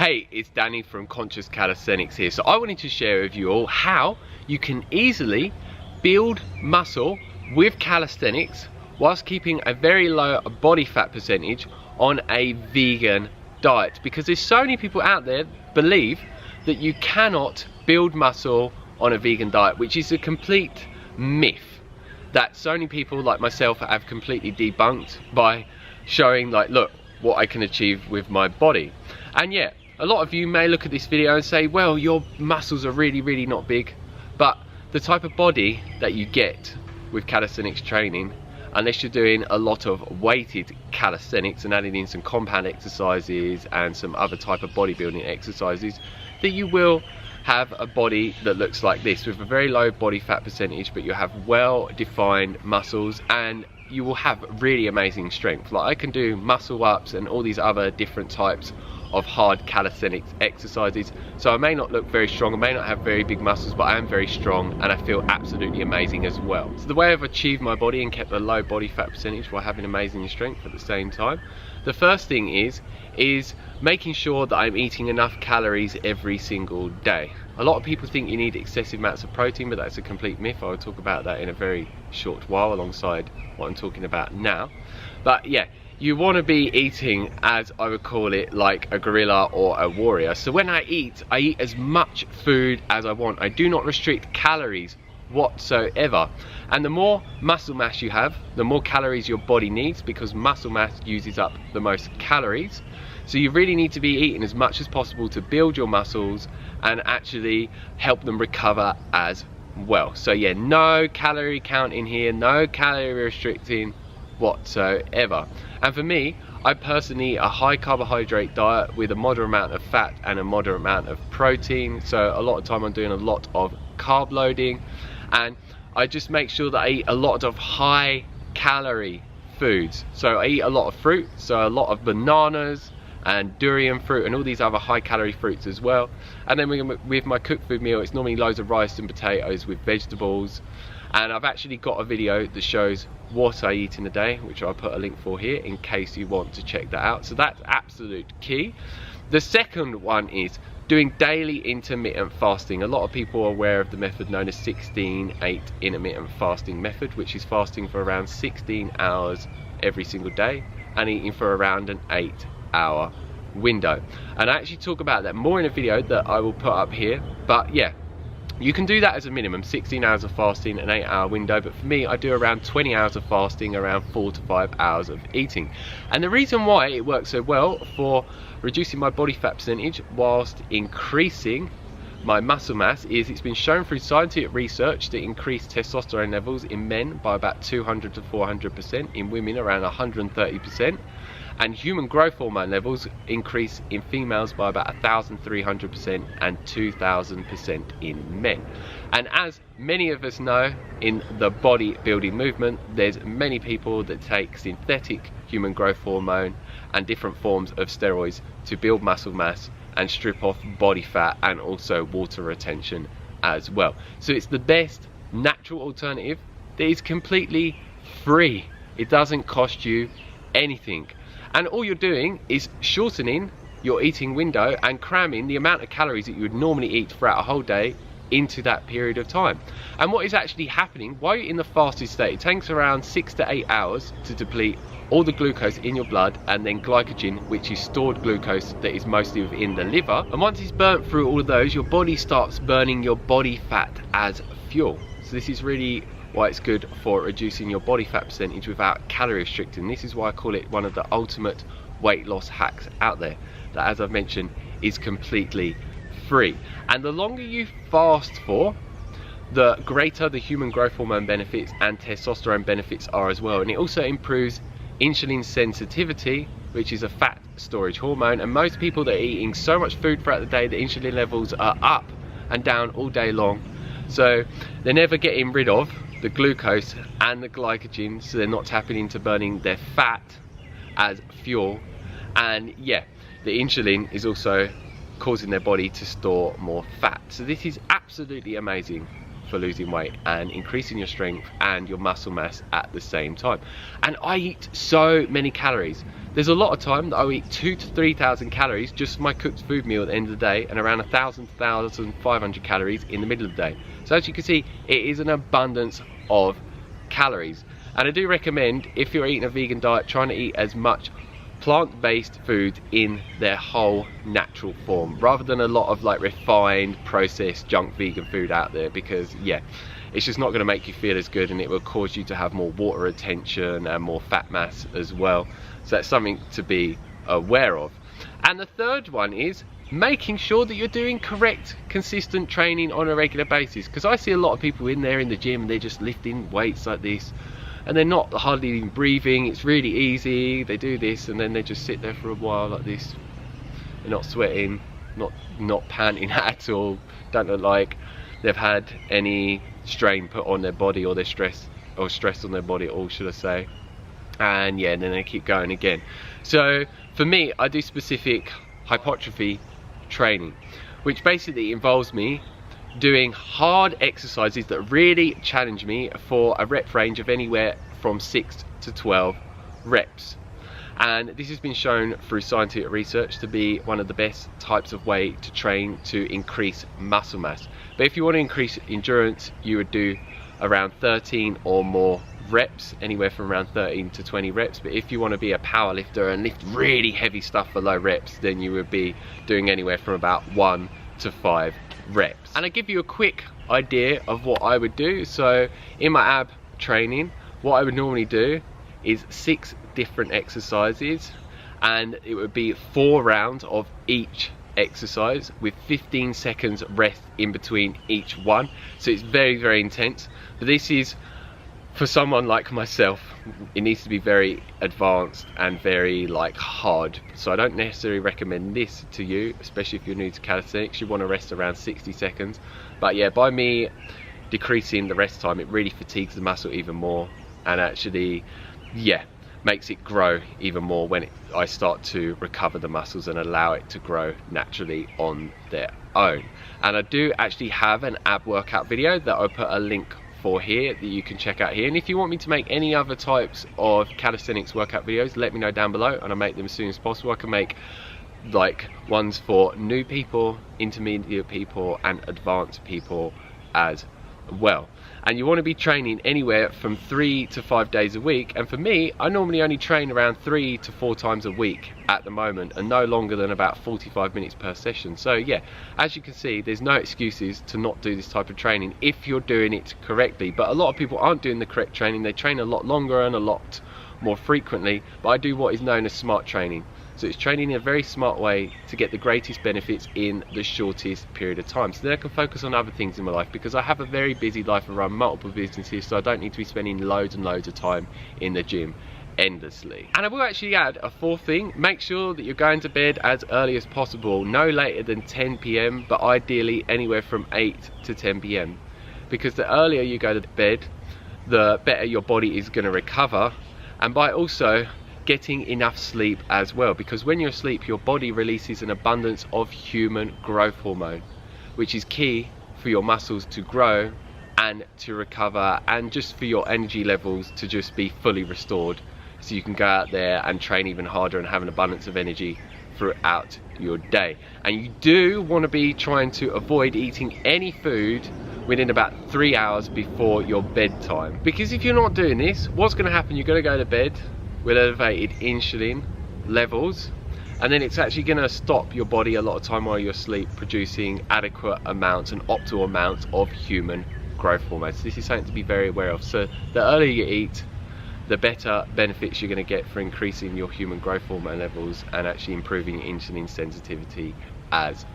Hey, it's Danny from Conscious Calisthenics here. So I wanted to share with you all how you can easily build muscle with calisthenics whilst keeping a very low body fat percentage on a vegan diet, because there's so many people out there believe that you cannot build muscle on a vegan diet, which is a complete myth that so many people like myself have completely debunked by showing, like, look what I can achieve with my body. And yeah, a lot of you may look at this video and say, well, your muscles are really not big, but the type of body that you get with calisthenics training, unless you're doing a lot of weighted calisthenics and adding in some compound exercises and some other type of bodybuilding exercises, that you will have a body that looks like this with a very low body fat percentage, but you have well defined muscles and you will have really amazing strength. Like, I can do muscle ups and all these other different types of hard calisthenics exercises, so I may not look very strong, I may not have very big muscles, but I am very strong and I feel absolutely amazing as well. So the way I've achieved my body and kept a low body fat percentage while having amazing strength at the same time, the first thing is making sure that I'm eating enough calories every single day. A lot of people think you need excessive amounts of protein, but that's a complete myth. I will talk about that in a very short while alongside what I'm talking about now. But yeah, you want to be eating, as I would call it, like a gorilla or a warrior. So when I eat as much food as I want. I do not restrict calories whatsoever. And the more muscle mass you have, the more calories your body needs, because muscle mass uses up the most calories. So you really need to be eating as much as possible to build your muscles and actually help them recover as well. So yeah, no calorie count in here, no calorie restricting whatsoever. And for me, I personally eat a high carbohydrate diet with a moderate amount of fat and a moderate amount of protein. So a lot of time I'm doing a lot of carb loading, and I just make sure that I eat a lot of high calorie foods. So I eat a lot of fruit, so a lot of bananas and durian fruit and all these other high calorie fruits as well. And then with my cooked food meal, it's normally loads of rice and potatoes with vegetables. And I've actually got a video that shows what I eat in a day, which I'll put a link for here in case you want to check that out. So that's absolute key. The second one is doing daily intermittent fasting. A lot of people are aware of the method known as 16-8 intermittent fasting method, which is fasting for around 16 hours every single day and eating for around an 8-hour window. And I actually talk about that more in a video that I will put up here. But yeah, you can do that as a minimum, 16 hours of fasting, an 8-hour window, but for me, I do around 20 hours of fasting, around 4 to 5 hours of eating. And the reason why it works so well for reducing my body fat percentage whilst increasing my muscle mass is it's been shown through scientific research to increase testosterone levels in men by about 200 to 400%, in women around 130%. And human growth hormone levels increase in females by about 1,300% and 2,000% in men. And as many of us know, in the bodybuilding movement, there's many people that take synthetic human growth hormone and different forms of steroids to build muscle mass and strip off body fat and also water retention as well. So it's the best natural alternative that is completely free. It doesn't cost you anything. And all you're doing is shortening your eating window and cramming the amount of calories that you would normally eat throughout a whole day into that period of time. And what is actually happening while you're in the fasted state, it takes around 6 to 8 hours to deplete all the glucose in your blood and then glycogen, which is stored glucose that is mostly within the liver. And once it's burnt through all of those, your body starts burning your body fat as fuel. So this is really why it's good for reducing your body fat percentage without calorie restricting. This is why I call it one of the ultimate weight loss hacks out there, that, as I've mentioned, is completely free. And the longer you fast for, the greater the human growth hormone benefits and testosterone benefits are as well. And it also improves insulin sensitivity, which is a fat storage hormone. And most people that are eating so much food throughout the day, the insulin levels are up and down all day long. So they're never getting rid of the glucose and the glycogen, so they're not tapping into burning their fat as fuel. And yeah, the insulin is also causing their body to store more fat. So this is absolutely amazing for losing weight and increasing your strength and your muscle mass at the same time. And I eat so many calories. There's a lot of time that I eat 2,000 to 3,000 calories just for my cooked food meal at the end of the day, and around 1,000 to 1,500 calories in the middle of the day. So as you can see, it is an abundance of calories. And I do recommend, if you're eating a vegan diet, trying to eat as much plant-based food in their whole natural form, rather than a lot of like refined, processed, junk vegan food out there, because yeah, it's just not going to make you feel as good, and it will cause you to have more water retention and more fat mass as well. So that's something to be aware of. And the third one is making sure that you're doing correct, consistent training on a regular basis, because I see a lot of people in there in the gym and they're just lifting weights like this, and they're not hardly even breathing. It's really easy. They do this and then they just sit there for a while like this. They're not sweating, not panting at all. Don't look like they've had any strain put on their body, or their stress on their body at all, should I say. And yeah, and then they keep going again. So for me, I do specific hypertrophy training, which basically involves me doing hard exercises that really challenge me for a rep range of anywhere from 6 to 12 reps. And this has been shown through scientific research to be one of the best types of way to train to increase muscle mass. But if you want to increase endurance, you would do around 13 or more reps, anywhere from around 13 to 20 reps. But if you want to be a power lifter and lift really heavy stuff for low reps, then you would be doing anywhere from about 1 to 5 reps. And I give you a quick idea of what I would do. So in my ab training, what I would normally do is 6 different exercises, and it would be 4 rounds of each exercise with 15 seconds rest in between each one. So it's very, very intense. But this is, for someone like myself, it needs to be very advanced and very like hard. So I don't necessarily recommend this to you, especially if you're new to calisthenics. You want to rest around 60 seconds. But yeah, by me decreasing the rest time, it really fatigues the muscle even more, and actually, yeah, makes it grow even more when I start to recover the muscles and allow it to grow naturally on their own. And I do actually have an ab workout video that I'll put a link for here that you can check out here. And if you want me to make any other types of calisthenics workout videos, let me know down below and I'll make them as soon as possible. I can make like ones for new people, intermediate people and advanced people as well. And you want to be training anywhere from 3 to 5 days a week, and for me, I normally only train around 3 to 4 times a week at the moment, and no longer than about 45 minutes per session. So yeah, as you can see, there's no excuses to not do this type of training if you're doing it correctly. But a lot of people aren't doing the correct training. They train a lot longer and a lot more frequently, but I do what is known as smart training. So it's training in a very smart way to get the greatest benefits in the shortest period of time. So then I can focus on other things in my life, because I have a very busy life and run multiple businesses, so I don't need to be spending loads and loads of time in the gym endlessly. And I will actually add a 4th thing: make sure that you're going to bed as early as possible, no later than 10 p.m, but ideally anywhere from 8 to 10 p.m. Because the earlier you go to bed, the better your body is going to recover, and by also getting enough sleep as well, because when you're asleep, your body releases an abundance of human growth hormone, which is key for your muscles to grow and to recover, and just for your energy levels to just be fully restored, so you can go out there and train even harder and have an abundance of energy throughout your day. And you do want to be trying to avoid eating any food within about 3 hours before your bedtime, because if you're not doing this, what's going to happen? You're going to go to bed with elevated insulin levels, and then it's actually going to stop your body a lot of time while you're asleep producing adequate amounts and optimal amounts of human growth hormones. So this is something to be very aware of. So the earlier you eat, the better benefits you're going to get for increasing your human growth hormone levels and actually improving insulin sensitivity as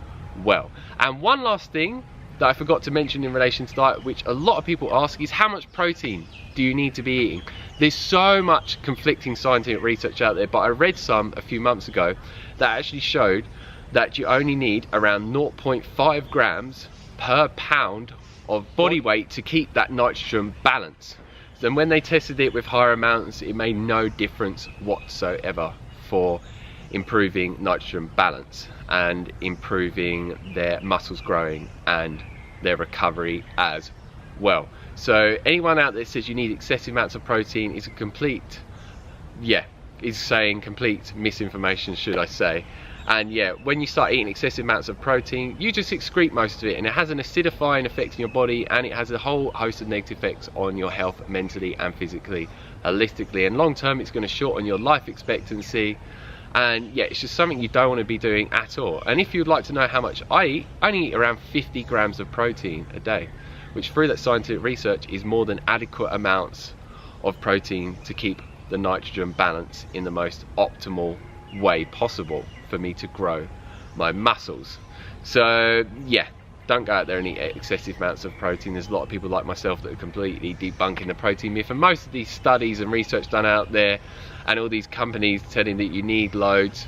well. And one last thing that I forgot to mention in relation to diet, which a lot of people ask, is how much protein do you need to be eating? There's so much conflicting scientific research out there, but I read some a few months ago that actually showed that you only need around 0.5 grams per pound of body weight to keep that nitrogen balance. Then when they tested it with higher amounts, it made no difference whatsoever for improving nitrogen balance and improving their muscles growing and their recovery as well. So anyone out there says you need excessive amounts of protein is a complete, is saying complete misinformation, should I say. And yeah, when you start eating excessive amounts of protein, you just excrete most of it, and it has an acidifying effect in your body, and it has a whole host of negative effects on your health mentally and physically, holistically, and long term it's going to shorten your life expectancy. And yeah, it's just something you don't want to be doing at all. And if you'd like to know how much I only eat around 50 grams of protein a day, which through that scientific research is more than adequate amounts of protein to keep the nitrogen balance in the most optimal way possible for me to grow my muscles. So yeah, don't go out there and eat excessive amounts of protein. There's a lot of people like myself that are completely debunking the protein myth, and most of these studies and research done out there and all these companies telling that you need loads,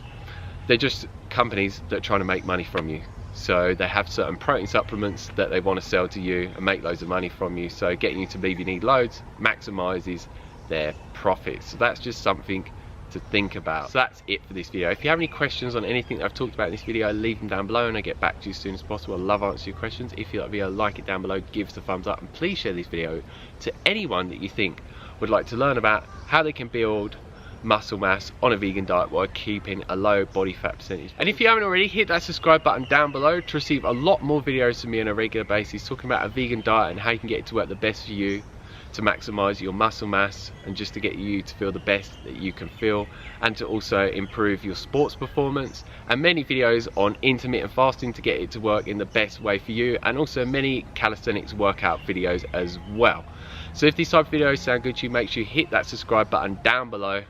they're just companies that are trying to make money from you. So they have certain protein supplements that they want to sell to you and make loads of money from you, so getting you to believe you need loads maximizes their profits. So that's just something to think about. So that's it for this video. If you have any questions on anything that I've talked about in this video, leave them down below and I'll get back to you as soon as possible. I love answering your questions. If you like the video, like it down below, give us a thumbs up, and please share this video to anyone that you think would like to learn about how they can build muscle mass on a vegan diet while keeping a low body fat percentage. And if you haven't already, hit that subscribe button down below to receive a lot more videos from me on a regular basis talking about a vegan diet and how you can get it to work the best for you, to maximize your muscle mass, and just to get you to feel the best that you can feel, and to also improve your sports performance, and many videos on intermittent fasting to get it to work in the best way for you, and also many calisthenics workout videos as well. So if these type of videos sound good to you, make sure you hit that subscribe button down below,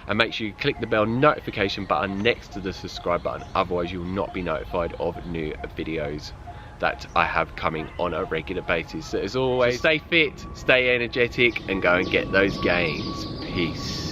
and make sure you click the bell notification button next to the subscribe button, otherwise you will not be notified of new videos that I have coming on a regular basis. So as always, stay fit, stay energetic, and go and get those gains. Peace.